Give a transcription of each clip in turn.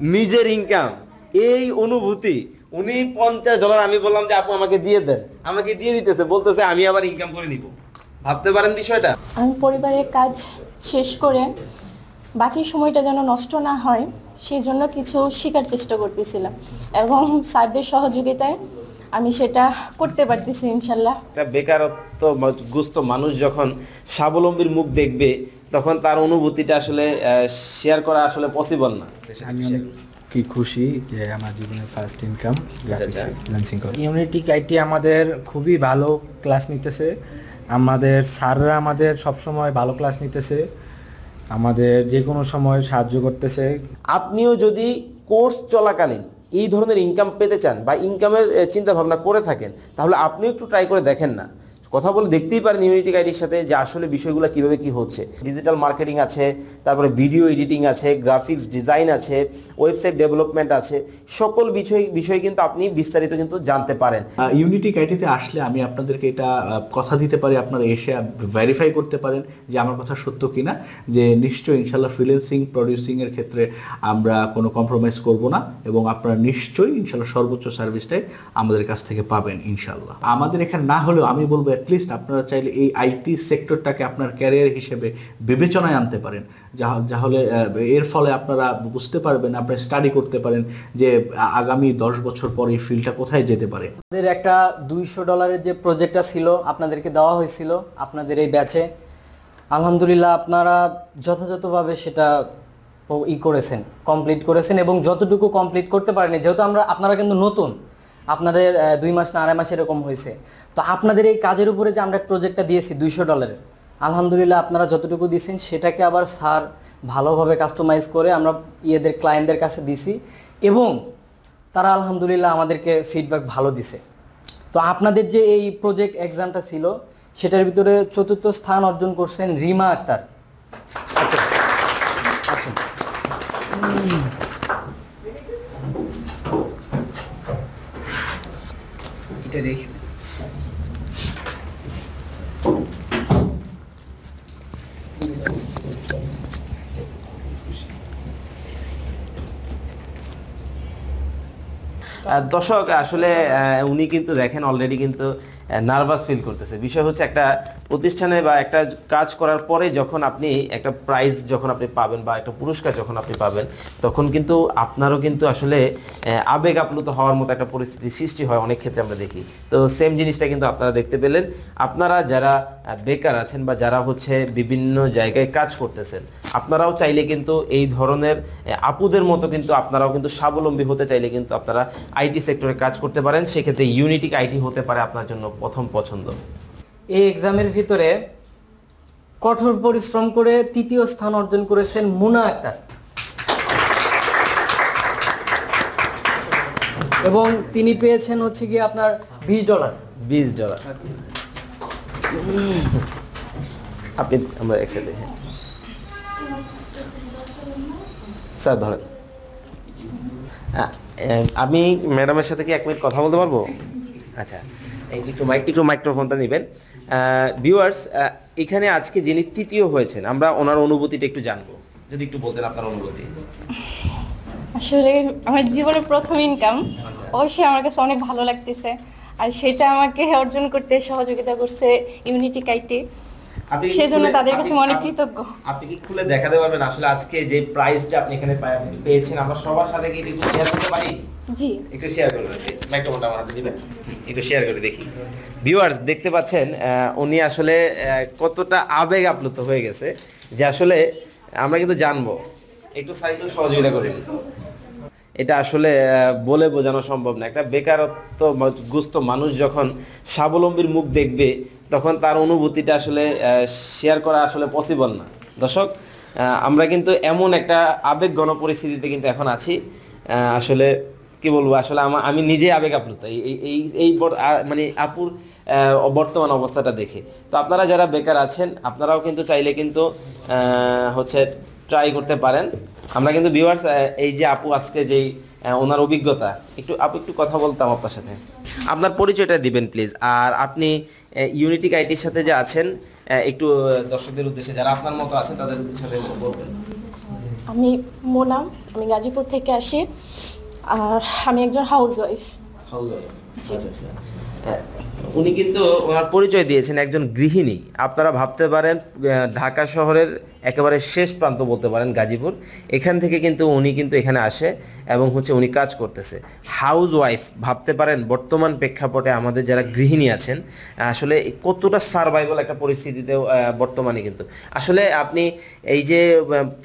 নিজের ইনকাম, এই অনুভূতি। উনি $50, আমি বললাম যে আপু আমাকে দিয়ে দেন, আমাকে দিয়ে দিতেছে, বলতেছে আমি আবার ইনকাম করে নিব। ভাবতে পারেন বিষয়টা। আমি পরিবারের কাজ শেষ করে বাকি সময়টা যেন নষ্ট না হয় সেই জন্য কিছু শেখার চেষ্টা করতেছিলাম, এবং স্যারদের সহযোগিতায় আমি সেটা করতে পারতেছি ইনশাল্লাহ। একটা বেকারত্বগ্রস্ত মানুষ যখন স্বাবলম্বীর মুখ দেখবে তখন তার অনুভূতিটা আসলে শেয়ার করা আসলে পসিবল না। আমি অনেক কি খুশি যে আমার জীবনের ফার্স্ট ইনকাম গ্রাফিক্স ফ্রিল্যান্সিং করে। ইউনিটিক আইটি আমাদের খুবই ভালো ক্লাস নিতেছে, আমাদের স্যাররা আমাদের সবসময় ভালো ক্লাস নিতেছে, আমাদের যে কোনো সময় সাহায্য করতেছে। আপনিও যদি কোর্স চলাকালীন এই ধরনের ইনকাম পেতে চান বা ইনকামের চিন্তা ভাবনা করে থাকেন, তাহলে আপনিও একটু ট্রাই করে দেখেন না। কথা বলে দেখতেই পারেন ইউনিটিক আইডির সাথে যে আসলে বিষয়গুলো কিভাবে কি হচ্ছে। ডিজিটাল মার্কেটিং আছে, তারপরে ভিডিও এডিটিং আছে, গ্রাফিক্স ডিজাইন আছে, ওয়েবসাইট ডেভেলপমেন্ট আছে, সকল বিষয় কিন্তু আপনি বিস্তারিত কিন্তু জানতে পারেন। ইউনিটিক আইটিতে আসলে আমি আপনাদেরকে এটা কথা দিতে পারি, আপনারা এসে ভেরিফাই করতে পারেন যে আমার কথা সত্য কিনা, যে নিশ্চয়ই ইনশাল্লাহ ফ্রিল্যান্সিং প্রডিউসিংয়ের ক্ষেত্রে আমরা কোনো কম্প্রোমাইজ করব না, এবং আপনারা নিশ্চয়ই ইনশাল্লাহ সর্বোচ্চ সার্ভিসটাই আমাদের কাছ থেকে পাবেন ইনশাল্লাহ। আমাদের এখানে না হলেও আমি বলবো অ্যাটলিস্ট আপনারা চাইলে এই আইটি সেক্টরটাকে আপনার ক্যারিয়ার হিসেবে বিবেচনায় আনতে পারেন, যাহলে এর ফলে আপনারা বুঝতে পারবেন, আপনারা স্টাডি করতে পারেন যে আগামী 10 বছর পর এই ফিল্ডটা কোথায় যেতে পারে। আমাদের একটা $200 যে প্রজেক্টটা ছিল আপনাদেরকে দেওয়া হয়েছিল আপনাদের এই ব্যাচে, আলহামদুলিল্লাহ আপনারা যথাযথভাবে সেটা করেছেন, কমপ্লিট করেছেন, এবং যতটুকু কমপ্লিট করতে পারেনি, যেহেতু আপনারা কিন্তু নতুন, আপনাদের 2 মাস না 2.5 মাস এরকম হয়েছে, তো আপনাদের এই কাজের উপরে যে আমরা প্রজেক্টটা দিয়েছি $200, আলহামদুলিল্লাহ আপনারা যতটুকু দিয়েছেন সেটাকে আবার স্যার ভালোভাবে কাস্টমাইজ করে আমরা ক্লায়েন্টদের কাছে দিছি, এবং তারা আলহামদুলিল্লাহ আমাদেরকে ফিডব্যাক ভালো দিছে। তো আপনাদের যে এই প্রজেক্ট এক্সামটা ছিল সেটার ভিতরে 4র্থ স্থান অর্জন করছেন রিমা আক্তার। আসুন। এটা দেখি। দর্শক আসলে উনি কিন্তু দেখেন অলরেডি কিন্তু নার্ভাস ফিল করতেছে। বিষয় হচ্ছে একটা প্রতিষ্ঠানে বা একটা কাজ করার পরে যখন আপনি একটা প্রাইজ যখন আপনি পাবেন বা একটা পুরস্কার যখন আপনি পাবেন, তখন কিন্তু আপনারও কিন্তু আসলে আবেগ আপ্লুত হওয়ার মতো একটা পরিস্থিতি সৃষ্টি হয় অনেক ক্ষেত্রে আমরা দেখি। তো সেম জিনিসটা কিন্তু আপনারা দেখতে পেলেন। আপনারা যারা বেকার আছেন বা যারা হচ্ছে বিভিন্ন জায়গায় কাজ করতেছেন, আপনারাও চাইলে কিন্তু এই ধরনের আপুদের মতো কিন্তু আপনারাও কিন্তু স্বাবলম্বী হতে চাইলে কিন্তু আপনারা আইটি সেক্টরে কাজ করতে পারেন। সেক্ষেত্রে ইউনিটিক আইটি হতে পারে আপনার জন্য প্রথম পছন্দ। এই এক্সামের ভিতরে কঠোর পরিশ্রম করে 3য় স্থান অর্জন করেছেন মুনা আক্তার, এবং তিনি পেয়েছেন হচ্ছে গিয়ে আপনার $20। আপনি আমরা একসাথে স্যার ধরেন। আমি ম্যাডামের সাথে কি 1 মিনিট কথা বলতে পারবো? আচ্ছা, একটু মাইক্রোফোনটা নেবেন। ভিউয়ার্স, এখানে আজকে যিনি 3য় হয়েছেন, আমরা ওনার অনুভূতিটা একটু জানবো, যদি একটু বলতেন আপনার অনুভূতি। আসলে আমার জীবনের প্রথম ইনকাম, অবশ্যই আমার কাছে অনেক ভালো লাগতেছে, আর সেটা আমাকে অর্জন করতে সহযোগিতা করছে ইউনিটিক আইটি, সেজন্য তাদের কাছে অনেক কৃতজ্ঞ। আপনি কি খুলে দেখাতে পারবেন আসলে আজকে যে প্রাইজটা আপনি এখানে পেয়েছেন, আমরা সবার সাথে কি একটু শেয়ার করতে পারি? জি, একটু শেয়ার করবেন প্লিজ, মাইক্রোফোনটা আমার হাতে দিবেন, একটু শেয়ার করে দেখি। ভিউয়ার্স দেখতে পাচ্ছেন উনি আসলে কতটা আবেগ আপ্লুত হয়ে গেছে, যে আসলে আমরা কিন্তু জানবো। একটু সাইকেল সহযোগিতা করবেন। এটা আসলে বলে বোঝানো সম্ভব না। একটা বেকারত্বগ্রস্ত মানুষ যখন স্বাবলম্বীর মুখ দেখবে তখন তার অনুভূতিটা আসলে শেয়ার করা আসলে পসিবল না। দর্শক, আমরা কিন্তু এমন একটা আবেগঘন পরিস্থিতিতে কিন্তু এখন আছি, আসলে কি বলবো, আসলে আমি নিজে আবেগ আপ্লুত এই মানে আপুর বর্তমান অবস্থাটা দেখে। তো আপনারা যারা বেকার আছেন আপনারাও কিন্তু চাইলে কিন্তু হচ্ছে ট্রাই করতে পারেন। আমরা কিন্তু ভিউয়ার্স এই যে আপু আজকে যেই ওনার অভিজ্ঞতা, একটু কথা বলতাম আপনার সাথে। আপনার পরিচয়টা দিবেন প্লিজ, আর আপনি ইউনিটিক আইটির সাথে যে আছেন একটু দর্শকদের উদ্দেশ্যে যারা আপনার মতো আছেন তাদের উদ্দেশ্যে বলবেন। আমি মোনা, আমি গাজীপুর থেকে আসি। আমি একজন হাউস ওয়াইফ। জি। উনি কিন্তু ওনার পরিচয় দিয়েছেন একজন গৃহিণী। আপনারা ভাবতে পারেন ঢাকা শহরের একেবারে শেষ প্রান্ত বলতে পারেন গাজীপুর, এখান থেকে কিন্তু উনি কিন্তু এখানে আসে এবং হচ্ছে উনি কাজ করতেছে হাউস ওয়াইফ। ভাবতে পারেন বর্তমান প্রেক্ষাপটে আমাদের যারা গৃহিণী আছেন আসলে কতটা সারভাইভাল একটা পরিস্থিতিতেও বর্তমানে কিন্তু আসলে আপনি এই যে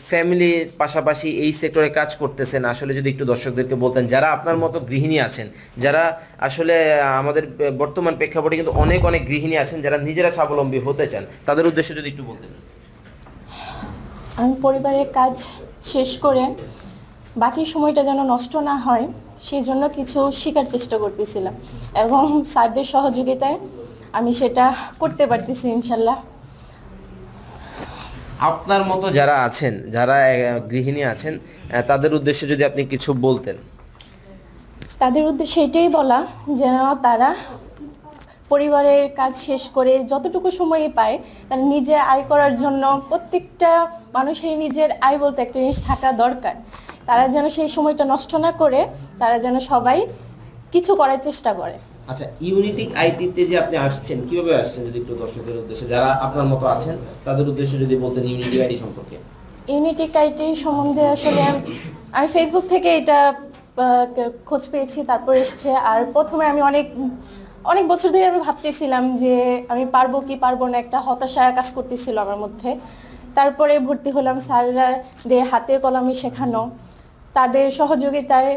ফ্যামিলির পাশাপাশি এই সেক্টরে কাজ করতেছেন, আসলে যদি একটু দর্শকদেরকে বলতেন যারা আপনার মতো গৃহিণী আছেন, যারা আসলে আমাদের বর্তমান প্রেক্ষাপটে কিন্তু অনেক অনেক গৃহিণী আছেন যারা নিজেরা স্বাবলম্বী হতে চান, তাদের উদ্দেশ্যে যদি একটু বলতেন। আমি পরিবারের কাজ শেষ করে বাকি সময়টা যেন নষ্ট না হয় সেই জন্য কিছু শেখার চেষ্টা করতেছিলাম এবং স্যারদের সহযোগিতায় আমি সেটা করতে পারতেছি ইনশাল্লাহ। আপনার মতো যারা আছেন, যারা গৃহিণী আছেন, তাদের উদ্দেশ্যে যদি আপনি কিছু বলতেন। তাদের উদ্দেশ্যে এটাই বলা যেন তারা পরিবারের কাজ শেষ করে যতটুকু সময় পায় তারা নিজে আয় করার জন্য, প্রত্যেকটা মানুষের নিজের আয় বলতে একটা জিনিস থাকা দরকার, তারা যেন সেই সময়টা নষ্ট না করে তারা যেন সবাই কিছু করার চেষ্টা করে। আচ্ছা, ইউনিটিক আইটিতে যে আপনি আসছেন, কিভাবে আসছেন যদি একটু দর্শকদের উদ্দেশ্যে যারা আপনার মতো আছেন তাদের উদ্দেশ্যে যদি বলতেন ইউনিটিক আইটি সম্পর্কে। ইউনিটিক আইটি সম্বন্ধে আসলে আমি ফেসবুক থেকে এটা খোঁজ পেয়েছি, তারপর এসছে। আর প্রথমে আমি অনেক বছর ধরে আমি ভাবতেছিলাম যে আমি পারবো কি পারবো না, একটা হতাশা কাজ করতেছিল আমার মধ্যে। তারপরে ভর্তি হলাম, স্যাররা দিয়ে হাতে কলমে শেখানো, তাদের সহযোগিতায়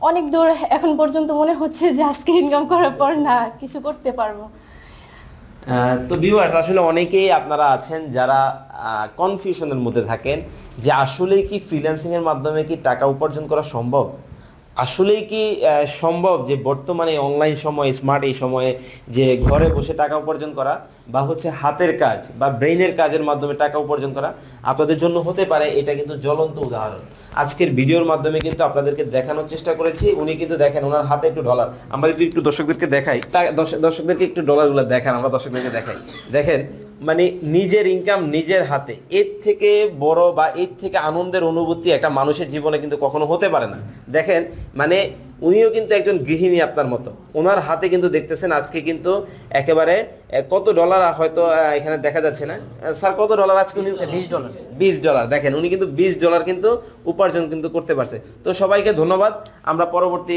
অনেক দূর এখন পর্যন্ত মনে হচ্ছে যে আজকে ইনকাম করার পর না কিছু করতে পারবো। তো ভিউয়ার্স, আসলে অনেকেই আপনারা আছেন যারা কনফিউশনের মধ্যে থাকেন যে আসলে কি ফ্রিল্যান্সিং এর মাধ্যমে কি টাকা উপার্জন করা সম্ভব, আসলেই কি সম্ভব যে বর্তমানে অনলাইন সময়, স্মার্ট এই সময়ে যে ঘরে বসে টাকা উপার্জন করা বা হচ্ছে হাতের কাজ বা ব্রেইনের কাজের মাধ্যমে টাকা উপার্জন করা আপনাদের জন্য হতে পারে। এটা কিন্তু জ্বলন্ত উদাহরণ আজকের ভিডিওর মাধ্যমে কিন্তু আপনাদেরকে দেখানোর চেষ্টা করেছি। উনি কিন্তু দেখেন ওনার হাতে একটু ডলার, আমরা যদি একটু দর্শকদেরকে দেখাই, দর্শকদেরকে একটু ডলারগুলো দেখান, আমরা দর্শকদেরকে দেখাই। দেখেন মানে নিজের ইনকাম নিজের হাতে, এর থেকে বড় বা এর থেকে আনন্দের অনুভূতি একটা মানুষের জীবনে কিন্তু কখনো হতে পারে না। দেখেন মানে উনিও কিন্তু একজন গৃহিণী আপনার মতো, ওনার হাতে কিন্তু দেখতেছেন আজকে কিন্তু একেবারে কত ডলার হয়তো এখানে দেখা যাচ্ছে না স্যার, কত ডলার আজকে উনি $20 দেখেন উনি কিন্তু $20 কিন্তু উপার্জন কিন্তু করতে পারছে। তো সবাইকে ধন্যবাদ। আমরা পরবর্তী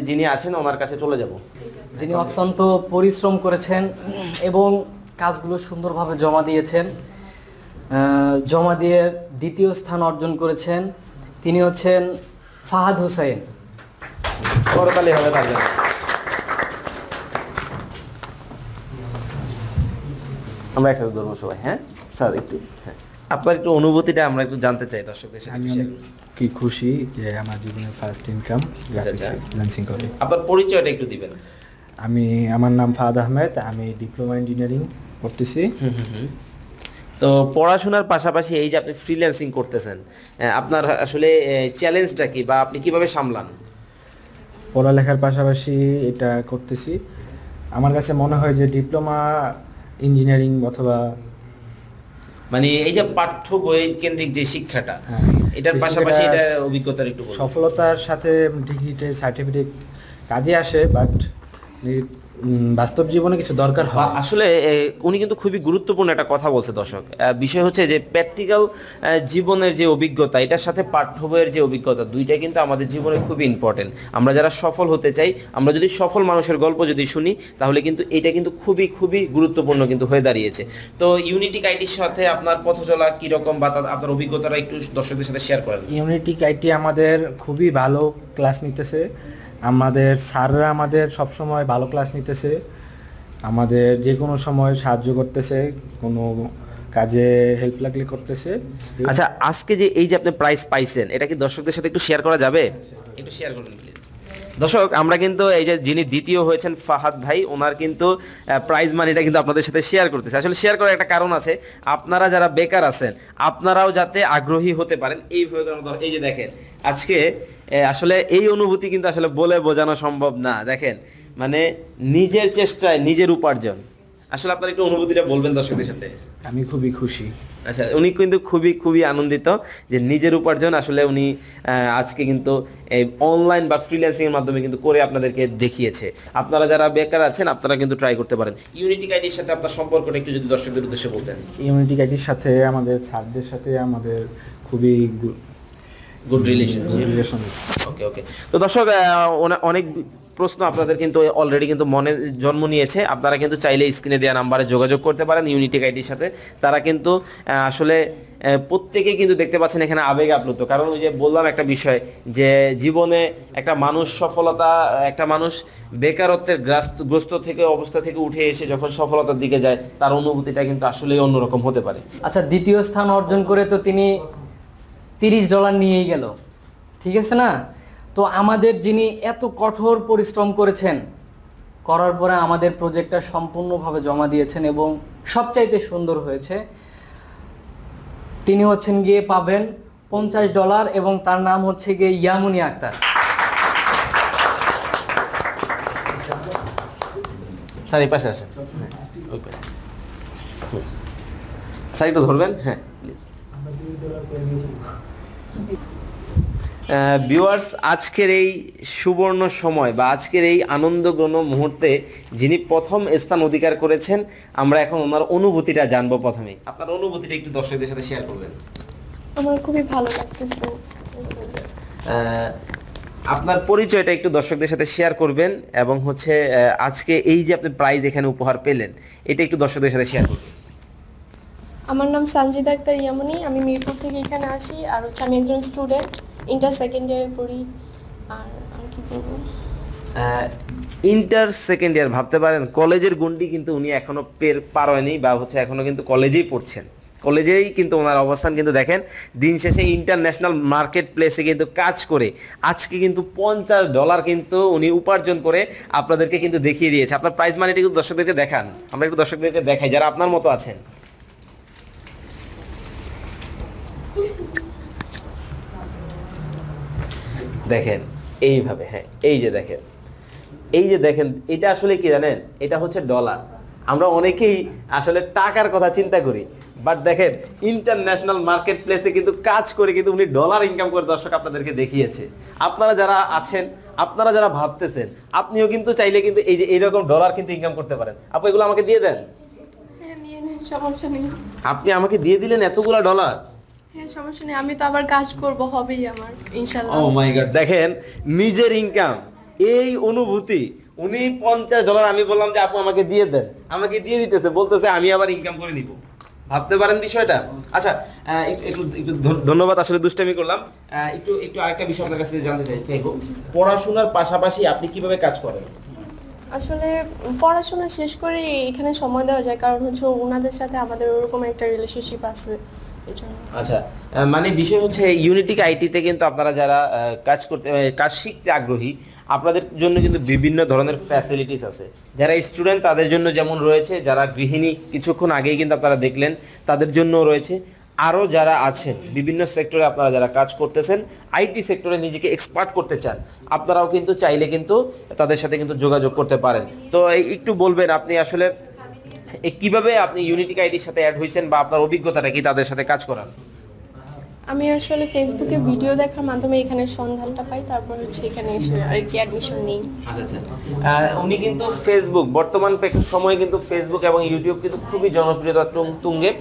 যিনি আছেন ওনার কাছে চলে যাব, যিনি অত্যন্ত পরিশ্রম করেছেন এবং কাজগুলো সুন্দরভাবে জমা দিয়েছেন, জমা দিয়ে দ্বিতীয় স্থান অর্জন করেছেন। তিনি হচ্ছেন ফাহাদ হোসেন। করতালি হবে তার জন্য। আমরা একসাথে ধরবো সবাই। হ্যাঁ স্যার, একটু আপনার একটু অনুভূতিটা আমরা একটু জানতে চাই দর্শকদের সাথে। আমি অনেক কি খুশি যে আমার জীবনের ফার্স্ট ইনকাম ফ্রিল্যান্সিং করে। আপনার পরিচয়টা একটু দিবেন। আমার নাম ফাহাদ আহমেদ, আমি ডিপ্লোমা ইঞ্জিনিয়ারিং করতেছি। তো পড়াশোনার পাশাপাশি এই যে আপনি ফ্রিল্যান্সিং করতেছেন, আপনার আসলে চ্যালেঞ্জটা কি বা আপনি কিভাবে সামলান? পড়ালেখার পাশাপাশি এটা করতেছি। আমার কাছে মনে হয় যে ডিপ্লোমা ইঞ্জিনিয়ারিং অথবা মানে এই যে পাঠ্য বই কেন্দ্রিক যে শিক্ষাটা, এটার পাশাপাশি এটা অভিজ্ঞতার একটু বলুন। সফলতার সাথে ডিগ্রিতে সার্টিফিকেট কাজে আসে, বাট বাস্তব জীবনে কিছু দরকার হয়। আসলে উনি কিন্তু খুবই গুরুত্বপূর্ণ একটা কথা বলছে দর্শক। বিষয় হচ্ছে যে প্র্যাকটিক্যাল জীবনের যে অভিজ্ঞতা, এটার সাথে পাঠ্য বইয়ের যে অভিজ্ঞতা, দুইটা কিন্তু আমাদের জীবনে খুবই ইম্পর্টেন্ট। আমরা যারা সফল হতে চাই, আমরা যদি সফল মানুষের গল্প যদি শুনি, তাহলে কিন্তু এটা কিন্তু খুবই খুবই গুরুত্বপূর্ণ কিন্তু হয়ে দাঁড়িয়েছে। তো ইউনিটিক আইটির সাথে আপনার পথ চলা কীরকম বা আপনার অভিজ্ঞতাটা একটু দর্শকদের সাথে শেয়ার করেন। ইউনিটিক আইটি আমাদের খুবই ভালো ক্লাস নিতেছে, আমাদের স্যাররা আমাদের সবসময় ভালো ক্লাস নিতেছে, আমাদের যে কোনো সময় সাহায্য করতেছে, কোনো কাজে হেল্প লাগলে করতেছে। আচ্ছা, আজকে যে এই যে আপনি প্রাইজ পাইছেন, এটা কি দর্শকদের সাথে একটু শেয়ার করা যাবে? একটু শেয়ার করুন প্লিজ। দর্শক, আমরা কিন্তু এই যে যিনি দ্বিতীয় হয়েছেন ফাহাদ ভাই, ওনার কিন্তু প্রাইজ মানিটা কিন্তু আপনাদের সাথে শেয়ার করতেছে। আসলে শেয়ার করার একটা কারণ আছে, আপনারা যারা বেকার আছেন আপনারাও যাতে আগ্রহী হতে পারেন এইভাবে। এই যে দেখেন আজকে আসলে এই অনুভূতি কিন্তু আসলে বলে বোঝানো সম্ভব না। দেখেন মানে নিজের চেষ্টায় নিজের উপার্জন, আসলে আপনার একটু অনুভূতিটা বলবেন দর্শকদের সাথে। আমি খুবই খুশি। আচ্ছা, উনি কিন্তু খুবই খুবই আনন্দিত যে নিজের উপার্জন আসলে উনি আজকে কিন্তু এই অনলাইন বা ফ্রিল্যান্সিং এর মাধ্যমে কিন্তু করে আপনাদেরকে দেখিয়েছে। আপনারা যারা বেকার আছেন আপনারা কিন্তু ট্রাই করতে পারেন। ইউনিটিক আইডির সাথে আপনার সম্পর্কটা একটু যদি দর্শকদের উদ্দেশ্যে বলতেন। ইউনিটিক আইটির সাথে আমাদের স্যারদের সাথে আমাদের খুবই গুড রিলেশন। ওকে ওকে। তো দর্শক, অনেক প্রশ্ন আপনাদের কিন্তু অলরেডি কিন্তু মনে জন্ম নিয়েছে। আপনারা কিন্তু চাইলে স্ক্রিনে দেওয়া নাম্বারে যোগাযোগ করতে পারেন ইউনিটিক আইটির সাথে। তারা কিন্তু আসলে প্রত্যেকেই কিন্তু দেখতে পাচ্ছেন এখানে আবেগ আপ্লুত। কারণ ওই যে বললাম একটা বিষয় যে জীবনে একটা মানুষ সফলতা, একটা মানুষ বেকারত্বের গ্রস্ত থেকে অবস্থা থেকে উঠে এসে যখন সফলতার দিকে যায় তার অনুভূতিটা কিন্তু আসলেই অন্যরকম হতে পারে। আচ্ছা, দ্বিতীয় স্থান অর্জন করে তো তিনি $30 নিয়েই গেল, ঠিক আছে না? তো আমাদের যিনি এত কঠোর পরিশ্রম করেছেন, করার পরে আমাদের প্রজেক্টটা সম্পূর্ণভাবে জমা দিয়েছেন এবং সবচাইতে সুন্দর হয়েছে, তিনি হচ্ছেন গিয়ে পাবেন $50 এবং তার নাম হচ্ছে গিয়ে ইয়ামুনি আক্তার। স্যার এই পাশে আসেন, ওই পাশে স্যার একটু ধরবেন। হ্যাঁ প্লিজ। ভিউয়ার্স, আজকের এই সুবর্ণ সময় বা আজকের এই আনন্দঘন মুহূর্তে যিনি প্রথম স্থান অধিকার করেছেন, আমরা এখন ওনার অনুভূতিটা জানবো। প্রথমে আপনার অনুভূতিটা একটু দর্শকদের সাথে শেয়ার করবেন। আমার খুবই ভালো লাগতেছে। আপনার পরিচয়টা একটু দর্শকদের সাথে শেয়ার করবেন এবং হচ্ছে আজকে এই যে আপনি প্রাইজ এখানে উপহার পেলেন এটা একটু দর্শকদের সাথে শেয়ার করবেন। আমার নাম সানজিদা আক্তার ইয়ামুনি, আমি মিরপুর থেকে এখানে আসি। আর হচ্ছে আমি একজন স্টুডেন্ট, ইন্টার সেকেন্ড ইয়ারে পড়ি। আর কি বলবো, ইন্টার সেকেন্ড ইয়ার ভাবতে পারেন, কলেজের গন্ডি কিন্তু উনি এখনো পার হয়নি বা হচ্ছে এখনো কিন্তু কলেজেই পড়ছেন। কলেজেই কিন্তু ওনার অবস্থান কিন্তু দেখেন, দিন শেষে ইন্টারন্যাশনাল মার্কেট প্লেসে কিন্তু কাজ করে আজকে কিন্তু $50 কিন্তু উনি উপার্জন করে আপনাদেরকে কিন্তু দেখিয়ে দিয়েছে। আপনার প্রাইজ মানিটা কিন্তু দর্শকদেরকে দেখান, আমরা একটু দর্শকদেরকে দেখাই যারা আপনার মতো আছেন। দেখেন এইভাবে, হ্যাঁ এই যে দেখেন, এই যে দেখেন, এটা আসলে কি জানেন, এটা হচ্ছে ডলার। আমরা অনেকেই আসলে টাকার কথা চিন্তা করি, বাট দেখেন ইন্টারন্যাশনাল মার্কেট প্লেসে কিন্তু কাজ করে কিন্তু উনি ডলার ইনকাম করে দর্শক আপনাদেরকে দেখিয়েছে। আপনারা যারা আছেন, আপনারা যারা ভাবতেছেন, আপনিও কিন্তু চাইলে কিন্তু এই যে এইরকম ডলার কিন্তু ইনকাম করতে পারেন। আপু এগুলো আমাকে দিয়ে দেন। হ্যাঁ নিয়ে নেন, সমস্যা নেই। আপনি আমাকে দিয়ে দিলেন এতগুলা ডলার। হ্যাঁ সমস্যা নেই, আমি তো আবার কাজ করব, হবেই আমার ইনশাআল্লাহ। ও মাই গড, দেখেন নিজের ইনকাম, এই অনুভূতি। উনি $50, আমি বললাম যে আপু আমাকে দিয়ে দেন, আমাকে দিয়ে দিতেছে, বলতেছে আমি আবার ইনকাম করে নিব। ভাবতে পারেন বিষয়টা। আচ্ছা, একটু একটু ধন্যবাদ, আসলে দুষ্টামি করলাম। একটু একটু আরেকটা বিষয় আপনার কাছে জানতে চাইবো, পড়াশোনার পাশাপাশি আপনি কিভাবে কাজ করেন? আসলে পড়াশোনা শেষ করে এখানে সময় দেওয়া যায়, কারণ হচ্ছে ওনাদের সাথে আমাদের ওরকম একটা রিলেশনশিপ আছে। আচ্ছা, মানে বিষয় হচ্ছে ইউনিটিক আইটিতে কিন্তু আপনারা যারা কাজ শিখতে আগ্রহী, আপনাদের জন্য কিন্তু বিভিন্ন ধরনের ফ্যাসিলিটিস আছে। যারা স্টুডেন্ট তাদের জন্য যেমন রয়েছে, যারা গৃহিণী কিছুক্ষণ আগেই কিন্তু আপনারা দেখলেন তাদের জন্য রয়েছে, আরও যারা আছেন বিভিন্ন সেক্টরে আপনারা যারা কাজ করতেছেন, আইটি সেক্টরে নিজেকে এক্সপার্ট করতে চান, আপনারাও কিন্তু চাইলে কিন্তু তাদের সাথে কিন্তু যোগাযোগ করতে পারেন। তো একটু বলবেন আপনি আসলে কিভাবে আপনি ইউনিটিক আইটির সাথে অ্যাড হয়েছেন বা আপনার অভিজ্ঞতাটা কি তাদের সাথে কাজ করার? আমি আসলে ফেসবুকে ভিডিও দেখার মাধ্যমে এখানে সন্ধানটা পাই, তারপর হচ্ছে এখানে এসে আর কি অ্যাডমিশন নেই। আচ্ছা আচ্ছা, উনি কিন্তু ফেসবুক, বর্তমান সময়ে কিন্তু ফেসবুক এবং ইউটিউব কিন্তু খুবই জনপ্রিয়তা তুঙ্গে।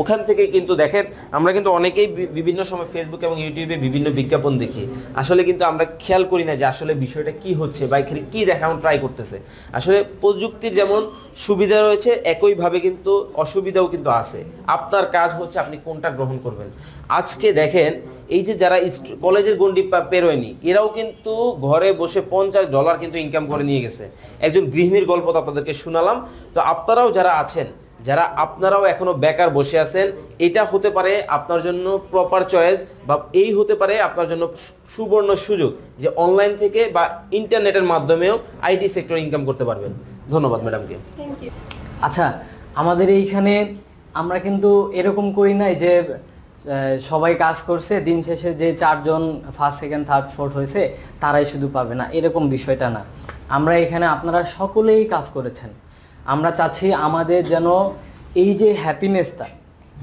ওখান থেকে কিন্তু দেখেন আমরা কিন্তু অনেকেই বিভিন্ন সময় ফেসবুক এবং ইউটিউবে বিভিন্ন বিজ্ঞাপন দেখি, আসলে কিন্তু আমরা খেয়াল করি না যে আসলে বিষয়টা কি হচ্ছে বা এখানে কী দেখানো ট্রাই করতেছে। আসলে প্রযুক্তির যেমন সুবিধা রয়েছে, একইভাবে কিন্তু অসুবিধাও কিন্তু আছে। আপনার কাজ হচ্ছে আপনি কোনটা গ্রহণ করবেন। আজকে দেখেন এই যে যারা কলেজের গন্ডি পেরোয়নি, এরাও কিন্তু ঘরে বসে $50 কিন্তু ইনকাম করে নিয়ে গেছে। একজন গৃহিণীর গল্প তো আপনাদেরকে শোনালাম। তো আপনারাও যারা আছেন, যারা আপনারাও এখনো বেকার বসে আছেন, এটা হতে পারে আপনার জন্য প্রপার চয়েস বা এই হতে পারে আপনার জন্য সুবর্ণ সুযোগ যে অনলাইন থেকে বা ইন্টারনেটের মাধ্যমেও আইটি সেক্টরে ইনকাম করতে পারবেন। ধন্যবাদ ম্যাডামকে। Thank you. আচ্ছা, আমাদের এইখানে আমরা কিন্তু এরকম করি নাই যে সবাই কাজ করছে, দিন শেষে যে 4 জন ফার্স্ট সেকেন্ড থার্ড ফোর্থ হয়েছে তারাই শুধু পাবে না, এরকম বিষয়টা না। আমরা এখানে আপনারা সকলেই কাজ করেছেন, আমরা চাচ্ছি আমাদের যেন এই যে হ্যাপিনেসটা,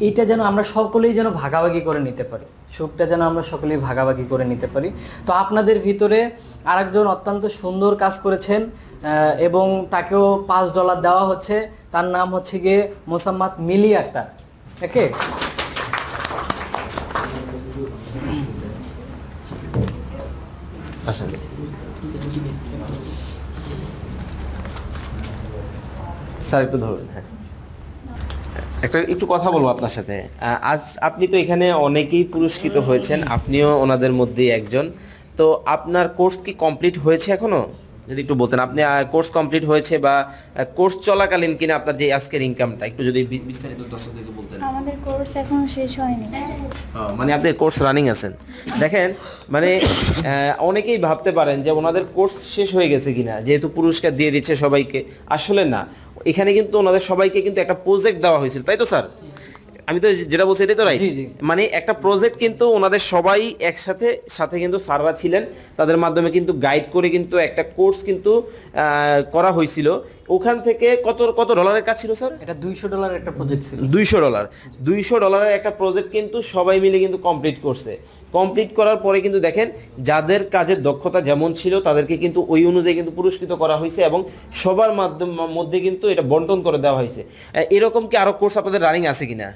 এইটা যেন আমরা সকলেই যেন ভাগাভাগি করে নিতে পারি, সুখটা যেন আমরা সকলেই ভাগাভাগি করে নিতে পারি। তো আপনাদের ভিতরে আরেকজন অত্যন্ত সুন্দর কাজ করেছেন এবং তাকেও $5 দেওয়া হচ্ছে। তার নাম হচ্ছে গিয়ে মোসাম্মদ মিলি আক্তার। ওকে, আসলে স্যার একটু ধরুন। হ্যাঁ, একটু কথা বলবো আপনার সাথে। আজ আপনি তো এখানে অনেকেই পুরস্কৃত হয়েছেন, আপনিও ওনাদের মধ্যেই একজন। তো আপনার কোর্স কি কমপ্লিট হয়েছে এখনো? যদি একটু বলতেন, আপনি কোর্স কমপ্লিট হয়েছে বা কোর্স চলাকালীন কিনা আপনার যে আজকের ইনকামটা একটু যদি বিস্তারিত দর্শকদেরকে বলতেন। আমাদের কোর্স এখনো শেষ হয়নি। মানে আপনি কোর্স রানিং আছেন। দেখেন মানে অনেকেই ভাবতে পারেন যে ওনাদের কোর্স শেষ হয়ে গেছে কিনা, যেহেতু পুরস্কার দিয়ে দিচ্ছে সবাইকে। আসলে না, এখানে কিন্তু ওনাদের সবাইকে কিন্তু একটা প্রজেক্ট দেওয়া হয়েছিল, তাই তো স্যার? আমি তো যেটা বলছি এটাই তো রাইট। মানে একটা প্রজেক্ট কিন্তু ওনাদের সবাই একসাথে সাথে কিন্তু স্যাররা ছিলেন, তাদের মাধ্যমে কিন্তু গাইড করে কিন্তু একটা কোর্স কিন্তু করা হয়েছিল। ওখান থেকে কত ডলারের কাজ ছিল স্যার? এটা $200 একটা প্রজেক্ট ছিল। $200 একটা প্রজেক্ট কিন্তু সবাই মিলে কিন্তু কমপ্লিট করছে। কমপ্লিট করার পরে কিন্তু দেখেন যাদের কাজের দক্ষতা যেমন ছিল তাদেরকে কিন্তু ওই অনুযায়ী কিন্তু পুরস্কৃত করা হয়েছে এবং সবার মধ্যে কিন্তু এটা বন্টন করে দেওয়া হয়েছে। এরকম কি আরো কোর্স আপনাদের রানিং আছে কিনা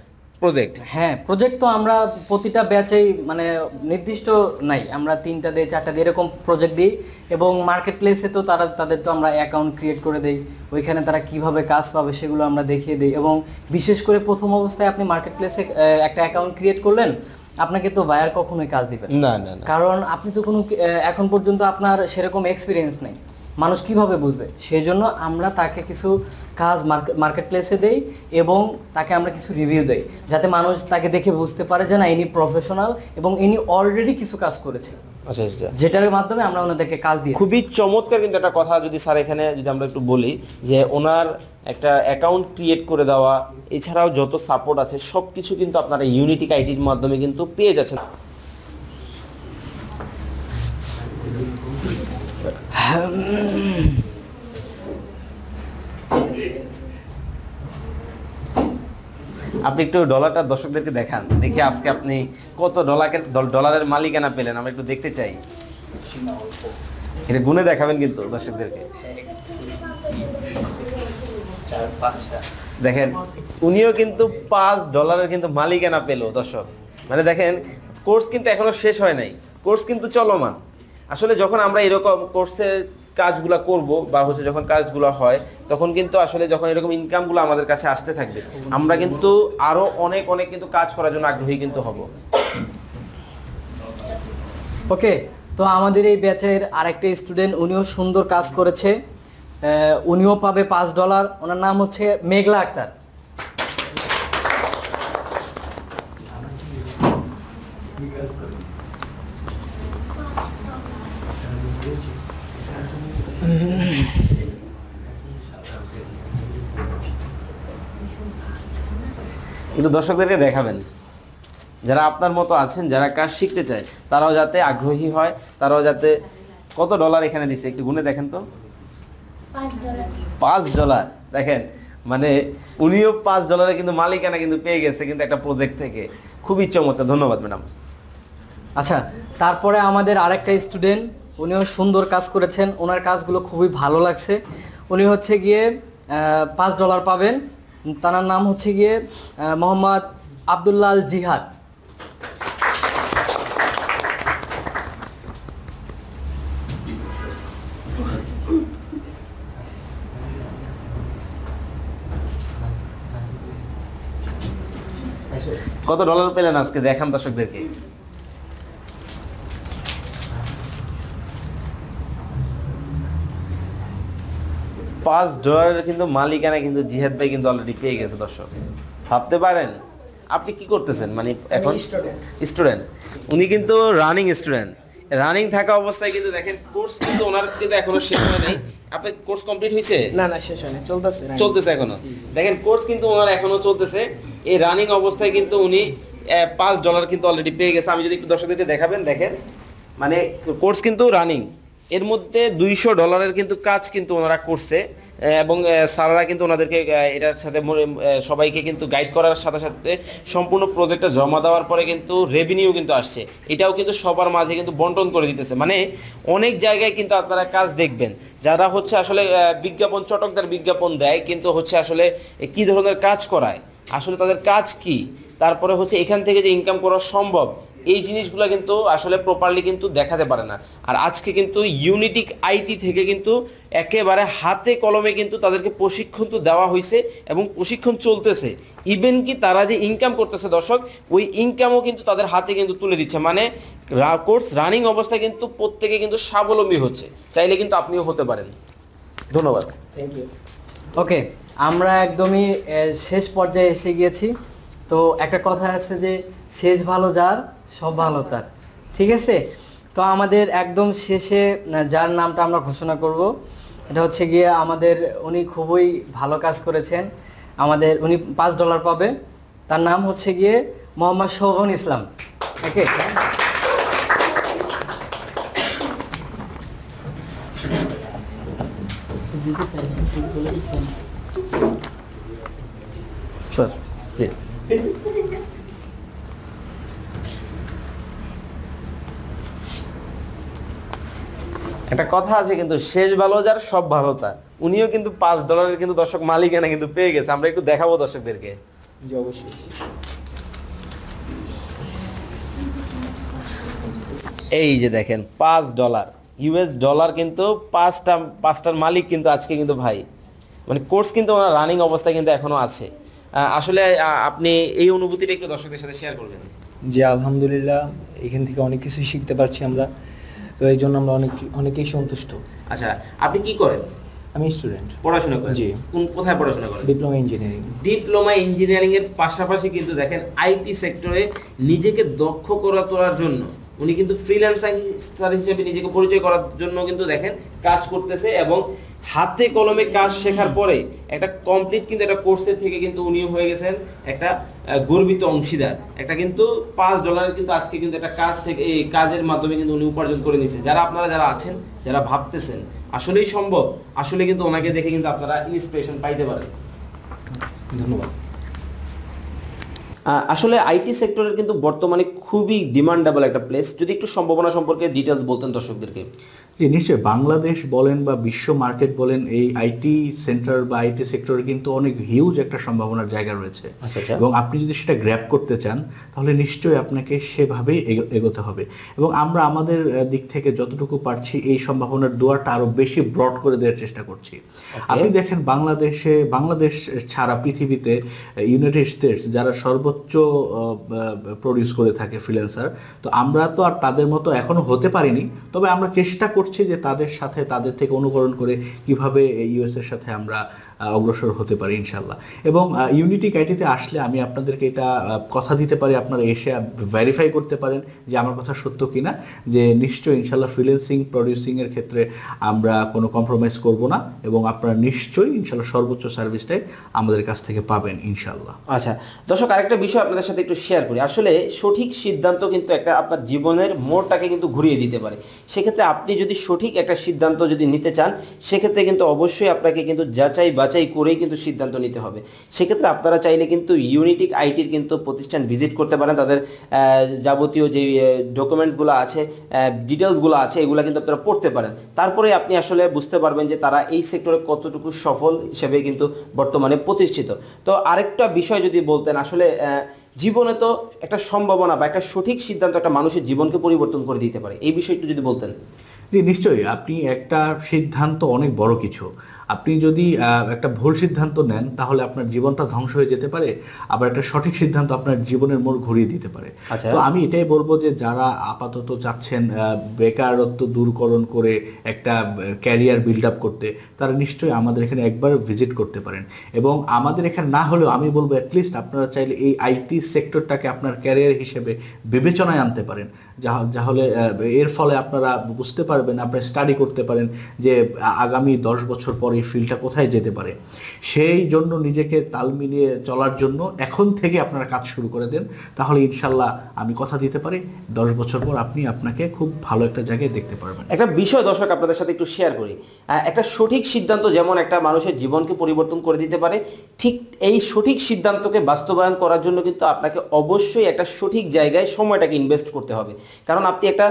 প্রজেক্ট? হ্যাঁ, প্রজেক্ট তো আমরা প্রতিটা ব্যাচেই মানে নির্দিষ্ট নাই, আমরা 3টা দিয়ে 4টা দিয়ে এরকম প্রজেক্ট দিই এবং মার্কেট প্লেসে তো তাদের তো আমরা অ্যাকাউন্ট ক্রিয়েট করে দেই, ওইখানে তারা কিভাবে কাজ পাবে সেগুলো আমরা দেখিয়ে দিই। এবং বিশেষ করে প্রথম অবস্থায় আপনি মার্কেট প্লেসে একটা অ্যাকাউন্ট ক্রিয়েট করলেন, আপনাকে তো বায়ার কখনোই কাজ দিবেন না, কারণ আপনি তো কোনো এখন পর্যন্ত আপনার সেরকম এক্সপিরিয়েন্স নেই, মানুষ কিভাবে বুঝবে? সেই জন্য আমরা তাকে কিছু কাজ মার্কেট প্লেসে দেই এবং তাকে আমরা কিছু রিভিউ দেই, যাতে মানুষ তাকে দেখে বুঝতে পারে যে না ইনি প্রফেশনাল এবং ইনি অলরেডি কিছু কাজ করেছে। আচ্ছা আচ্ছা, যেটার মাধ্যমে আমরা ওনাদেরকে কাজ দিই। খুবই চমৎকার কিন্তু একটা কথা যদি স্যার এখানে যদি আমরা একটু বলি যে ওনার একটা অ্যাকাউন্ট ক্রিয়েট করে দেওয়া, এছাড়াও যত সাপোর্ট আছে সব কিছু কিন্তু আপনারা ইউনিটিক আইডির মাধ্যমে কিন্তু পেয়ে যাচ্ছেন। আপনি একটু ডলারটা দর্শকদেরকে দেখান, দেখি আজকে আপনি কত ডলারের মালিকানা পেলেন, আমরা একটু দেখতে চাই। এটা গুনে দেখাবেন কিন্তু দর্শকদেরকে। দেখেন উনিও কিন্তু $5 কিন্তু মালিকানা পেল দর্শক। মানে দেখেন কোর্স কিন্তু এখনো শেষ হয় নাই, কোর্স কিন্তু চলমান। আসলে যখন আমরা এরকম কোর্সের কাজগুলো করব বা হচ্ছে যখন কাজগুলো হয় তখন কিন্তু আসলে যখন এরকম ইনকামগুলো আমাদের কাছে আসতে থাকবে আমরা কিন্তু আরো অনেক কিন্তু কাজ করার জন্য আগ্রহী কিন্তু হব। ওকে, তো আমাদের এই ব্যাচের আরেকটা স্টুডেন্ট, উনিও সুন্দর কাজ করেছে, উনিও পাবে $5। ওনার নাম হচ্ছে মেঘলা আক্তার। কিন্তু দর্শকদেরকে দেখাবেন যারা আপনার মতো আছেন, যারা কাজ শিখতে চায় তারাও যাতে আগ্রহী হয়, তারাও যাতে কত ডলার এখানে দিচ্ছে একটু গুনে দেখেন তো। $5 দেখেন, মানে উনিও $5 কিন্তু মালিকানা কিন্তু পেয়ে গেছে কিন্তু একটা প্রজেক্ট থেকে। খুবই চমৎকার, ধন্যবাদ ম্যাডাম। আচ্ছা, তারপরে আমাদের আরেকটা স্টুডেন্ট, উনিও সুন্দর কাজ করেছেন, ওনার কাজগুলো খুবই ভালো লাগছে। উনি হচ্ছে গিয়ে $5 পাবেন। তার নাম হচ্ছে গিয়ে মোহাম্মদ আব্দুল্লাহ আল জিহাদ। কত ডলার পেলেন আজকে দেখান দর্শকদেরকে। $5 কিন্তু মালিকানা কিন্তু জিহাদ ভাই কিন্তু অলরেডি পেয়ে গেছে দর্শক। ভাবতে পারেন আপনি কি করতেছেন, মানে এখন স্টুডেন্ট, উনি কিন্তু রানিং স্টুডেন্ট। রানিং থাকা অবস্থায় কিন্তু দেখেন কোর্স কিন্তু ওনার কিন্তু এখনো শেষ হয় নাই। আপনার কোর্স কমপ্লিট হয়েছে? না শেষ হয়নি, চলতেছে এখনো। দেখেন কোর্স কিন্তু ওনার এখনো চলতেছে। এই রানিং অবস্থায় কিন্তু উনি $5 কিন্তু অলরেডি পেয়ে গেছে। আমি যদি একটু দর্শকদেরকে দেখাবেন, দেখেন মানে কোর্স কিন্তু রানিং, এর মধ্যে $200 কিন্তু কাজ কিন্তু ওনারা করছে। এবং স্যাররা কিন্তু ওনাদেরকে এটার সাথে সবাইকে কিন্তু গাইড করার সাথে সাথে সম্পূর্ণ প্রজেক্টটা জমা দেওয়ার পরে কিন্তু রেভিনিউ কিন্তু আসছে, এটাও কিন্তু সবার মাঝে কিন্তু বন্টন করে দিতেছে। মানে অনেক জায়গায় কিন্তু আপনারা কাজ দেখবেন যারা হচ্ছে আসলে বিজ্ঞাপন, চটকদার বিজ্ঞাপন দেয়, কিন্তু হচ্ছে আসলে কী ধরনের কাজ করায়, আসলে তাদের কাজ কি, তারপরে হচ্ছে এখান থেকে যে ইনকাম করা সম্ভব, এই জিনিসগুলো কিন্তু আসলে প্রপারলি কিন্তু দেখাতে পারে না। আর আজকে কিন্তু ইউনিটিক আইটি থেকে কিন্তু একেবারে হাতে কলমে কিন্তু তাদেরকে প্রশিক্ষণ তো দেওয়া হয়েছে এবং প্রশিক্ষণ চলতেছে। ইভেন কি তারা যে ইনকাম করতেছে দর্শক, ওই ইনকামও কিন্তু তাদের হাতে কিন্তু তুলে দিচ্ছে। মানে কোর্স রানিং অবস্থায় কিন্তু প্রত্যেকে কিন্তু স্বাবলম্বী হচ্ছে, চাইলে কিন্তু আপনিও হতে পারেন। ধন্যবাদ। Thank you. ওকে, আমরা একদমই শেষ পর্যায়ে এসে গিয়েছি। তো একটা কথা আছে যে শেষ ভালো যার সব ভালো তার, ঠিক আছে? তো আমাদের একদম শেষে যার নামটা আমরা ঘোষণা করব, এটা হচ্ছে গিয়ে আমাদের, উনি খুবই ভালো কাজ করেছেন, আমাদের উনি $5 পাবে। তার নাম হচ্ছে গিয়ে মোহাম্মদ শোভন ইসলাম। ওকে, স্যার প্লিজ। একটা কথা আছে কিন্তু, শেষ ভালো যার সব ভালো তার। উনিও কিন্তু $5 কিন্তু দর্শক মালিকানা কিন্তু পেয়ে গেছে। আমরা একটু দেখাবো দর্শকদেরকে। জি অবশ্যই। এই যে দেখেন $5 US ডলার, কিন্তু পাঁচটার মালিক কিন্তু আজকে কিন্তু ভাই, মানে কোর্স কিন্তু ওনার রানিং অবস্থায় কিন্তু এখনো আছে। আসলে আপনি এই অনুভূতিটা একটু দর্শকদের সাথে শেয়ার করবেন। জি আলহামদুলিল্লাহ, এখান থেকে অনেক কিছু শিখতে পারছি আমরা, তো এই জন্য আমরা অনেকেই সন্তুষ্ট। আচ্ছা, আপনি কি করেন? আমি স্টুডেন্ট, পড়াশোনা করেন? জি। কোথায় পড়াশোনা করেন? Diploma engineering. ডিপ্লোমা ইঞ্জিনিয়ারিং এর পাশাপাশি কিন্তু দেখেন আইটি সেক্টরে নিজেকে দক্ষ করে তোলার জন্য উনি কিন্তু ফ্রিল্যান্সার হিসেবে নিজেকে পরিচয় করার জন্য কিন্তু দেখেন কাজ করতেছে, এবং হাতে কলমে কাজ শেখার পরে একটা কমপ্লিট কিন্তু একটা কোর্সের থেকে কিন্তু উনি হয়ে গেছেন একটা গর্বিত অংশীদার। একটা কিন্তু $5 কিন্তু আজকে কিন্তু একটা কাজ থেকে, এই কাজের মাধ্যমে কিন্তু উনি উপার্জন করে নিয়েছে। যারা যারা আছেন, যারা ভাবতেছেন আসলেই সম্ভব, আসলে কিন্তু ওনাকে দেখে কিন্তু আপনারা ইন্সপিরেশন পাইতে পারেন। ধন্যবাদ। আসলে আইটি সেক্টরের কিন্তু বর্তমানে খুবই ডিমান্ডেবল একটা প্লেস। যদি একটু সম্ভাবনা সম্পর্কে ডিটেলস বলতেন দর্শকদেরকে। জি নিশ্চয়ই, বাংলাদেশ বলেন বা বিশ্ব মার্কেট বলেন, এই আইটি সেন্টার বা আইটি সেক্টরে কিন্তু অনেক হিউজ একটা সম্ভাবনার জায়গা রয়েছে। এবং আপনি যদি সেটা গ্র্যাব করতে চান তাহলে নিশ্চয়ই আপনাকে সেভাবেই এগোতে হবে। এবং আমরা আমাদের দিক থেকে যতটুকু পারছি এই সম্ভাবনার দুয়ারটা আরো বেশি ব্রড করে দেওয়ার চেষ্টা করছি। আপনি দেখেন বাংলাদেশ ছাড়া পৃথিবীতে ইউনাইটেড স্টেটস যারা সর্বোচ্চ প্রডিউস করে থাকে ফ্রিল্যান্সার, তো আমরা তো আর তাদের মতো এখনো হতে পারিনি, তবে আমরা চেষ্টা করছি যে তাদের থেকে অনুকরণ করে কিভাবে ইউএস এর সাথে আমরা অগ্রসর হতে পারি ইনশাল্লাহ। এবং ইউনিটিক আইটিতে আসলে আমি আপনাদেরকে এটা কথা দিতে পারি, আপনারা এসে ভেরিফাই করতে পারেন যে আমার কথা সত্য কিনা, যে নিশ্চয়ই ইনশাল্লাহ ফ্রিল্যান্সিং প্রডিউসিং এর ক্ষেত্রে আমরা কোনো কম্প্রোমাইজ করব না, এবং আপনারা নিশ্চয়ই ইনশাল্লাহ সর্বোচ্চ সার্ভিসটাই আমাদের কাছ থেকে পাবেন ইনশাল্লাহ। আচ্ছা দর্শক, আরেকটা বিষয় আপনাদের সাথে একটু শেয়ার করি। আসলে সঠিক সিদ্ধান্ত কিন্তু একটা আপনার জীবনের মোড়টাকে কিন্তু ঘুরিয়ে দিতে পারে। সেক্ষেত্রে আপনি যদি সঠিক একটা সিদ্ধান্ত যদি নিতে চান, সেক্ষেত্রে কিন্তু অবশ্যই আপনাকে কিন্তু যাচাই বাছাই করেই কিন্তু সিদ্ধান্ত নিতে হবে। সেক্ষেত্রে আপনারা চাইলে কিন্তু ইউনিটিক আইটির কিন্তু প্রতিষ্ঠান ভিজিট করতে পারেন। তাদের যাবতীয় যে ডকুমেন্টসগুলো আছে, ডিটেলসগুলো আছে, এগুলো কিন্তু আপনারা পড়তে পারেন। তারপরে আপনি আসলে বুঝতে পারবেন যে তারা এই সেক্টরে কতটুকু সফল হিসেবে কিন্তু বর্তমানে প্রতিষ্ঠিত। তো আরেকটা বিষয় যদি বলতেন, আসলে জীবনে তো একটা সম্ভাবনা বা একটা সঠিক সিদ্ধান্ত একটা মানুষের জীবনকে পরিবর্তন করে দিতে পারে, এই বিষয়টা যদি বলতেন। জি নিশ্চয়ই, আপনি একটা সিদ্ধান্ত অনেক বড় কিছু। আপনি যদি একটা ভুল সিদ্ধান্ত নেন তাহলে আপনার জীবনটা ধ্বংস হয়ে যেতে পারে, আবার একটা সঠিক সিদ্ধান্ত আপনার জীবনের মোড় ঘুরিয়ে দিতে পারে। তো আমি এটাই বলবো যে যারা আপাতত চাচ্ছেন বেকারত্ব দূরকরণ করে একটা ক্যারিয়ার বিল্ড আপ করতে, তারা নিশ্চয়ই আমাদের এখানে একবার ভিজিট করতে পারেন। এবং আমাদের এখানে না হলেও আমি বলবো অ্যাটলিস্ট আপনারা চাইলে এই আইটি সেক্টরটাকে আপনার ক্যারিয়ার হিসেবে বিবেচনায় আনতে পারেন। যাহলে এর ফলে আপনারা বুঝতে পারবেন, আপনারা স্টাডি করতে পারেন যে আগামী 10 বছর পরে এই ফিল্ডটা কোথায় যেতে পারে। সেই জন্য নিজেকে তাল মিলিয়ে চলার জন্য এখন থেকে আপনারা কাজ শুরু করে দেন, তাহলে ইনশাল্লাহ আমি কথা দিতে পারি 10 বছর পর আপনি আপনাকে খুব ভালো একটা জায়গায় দেখতে পারবেন। একটা বিষয় দর্শক আপনাদের সাথে একটু শেয়ার করি। একটা সঠিক সিদ্ধান্ত যেমন একটা মানুষের জীবনকে পরিবর্তন করে দিতে পারে, ঠিক এই সঠিক সিদ্ধান্তকে বাস্তবায়ন করার জন্য কিন্তু আপনাকে অবশ্যই একটা সঠিক জায়গায় সময়টাকে ইনভেস্ট করতে হবে। কারণ আপনি একটা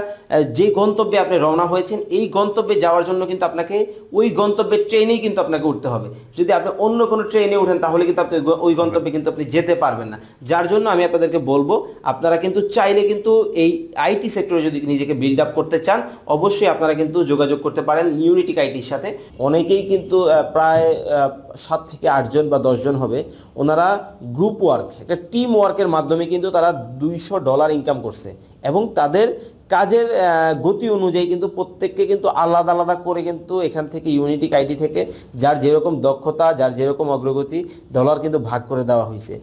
যে গন্তব্যে আপনি রওনা হয়েছেন, এই গন্তব্যে যাওয়ার জন্য কিন্তু আপনাকে ওই গন্তব্যের ট্রেনেই কিন্তু আপনাকে উঠতে হবে। যদি আপনি অন্য কোনো ট্রেনে উঠেন তাহলে কিন্তু আপনি ওই গন্তব্যে কিন্তু আপনি যেতে পারবেন না। যার জন্য আমি আপনাদেরকে বলবো, আপনারা কিন্তু চাইলে কিন্তু এই আইটি সেক্টরে যদি নিজেকে বিল্ড আপ করতে চান, অবশ্যই আপনারা কিন্তু যোগাযোগ করতে পারেন ইউনিটিক আইটির সাথে। অনেকেই কিন্তু প্রায় 7 থেকে 8 জন বা 10 জন হবে, ওনারা গ্রুপ ওয়ার্ক, একটা টিম ওয়ার্কের মাধ্যমে কিন্তু তারা $200 ইনকাম করছে এবং তাদের কাজের গতি অনুযায়ী কিন্তু প্রত্যেককে কিন্তু আলাদা আলাদা করে কিন্তু এখান থেকে ইউনিটিক আইটি থেকে যার যেরকম দক্ষতা, যার যেরকম অগ্রগতি, ডলার কিন্তু ভাগ করে দেওয়া হয়েছে।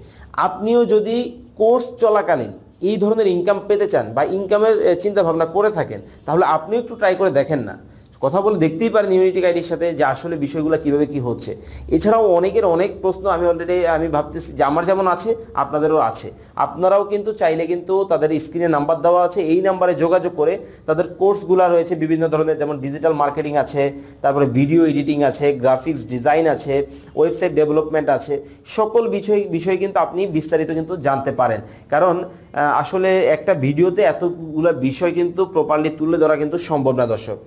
আপনিও যদি কোর্স চলাকালীন এই ধরনের ইনকাম পেতে চান বা ইনকামের চিন্তা ভাবনা করে থাকেন, তাহলে আপনিও একটু ট্রাই করে দেখেন না, কথা বলে দেখতেই পারেন ইউনিটিক আইটির সাথে যে আসলে বিষয়গুলো কিভাবে কি হচ্ছে। এছাড়াও অনেকের অনেক প্রশ্ন আমি ভাবতেছি যে আমার যেমন আছে আপনাদেরও আছে। আপনারাও কিন্তু চাইলে কিন্তু তাদের স্ক্রিনে নাম্বার দেওয়া আছে, এই নাম্বারে যোগাযোগ করে তাদের কোর্সগুলো রয়েছে বিভিন্ন ধরনের, যেমন ডিজিটাল মার্কেটিং আছে, তারপরে ভিডিও এডিটিং আছে, গ্রাফিক্স ডিজাইন আছে, ওয়েবসাইট ডেভেলপমেন্ট আছে, সকল বিষয় কিন্তু আপনি বিস্তারিত কিন্তু জানতে পারেন। কারণ আসলে একটা ভিডিওতে এতগুলো বিষয় কিন্তু প্রপারলি তুলে ধরা কিন্তু সম্ভব না দর্শক।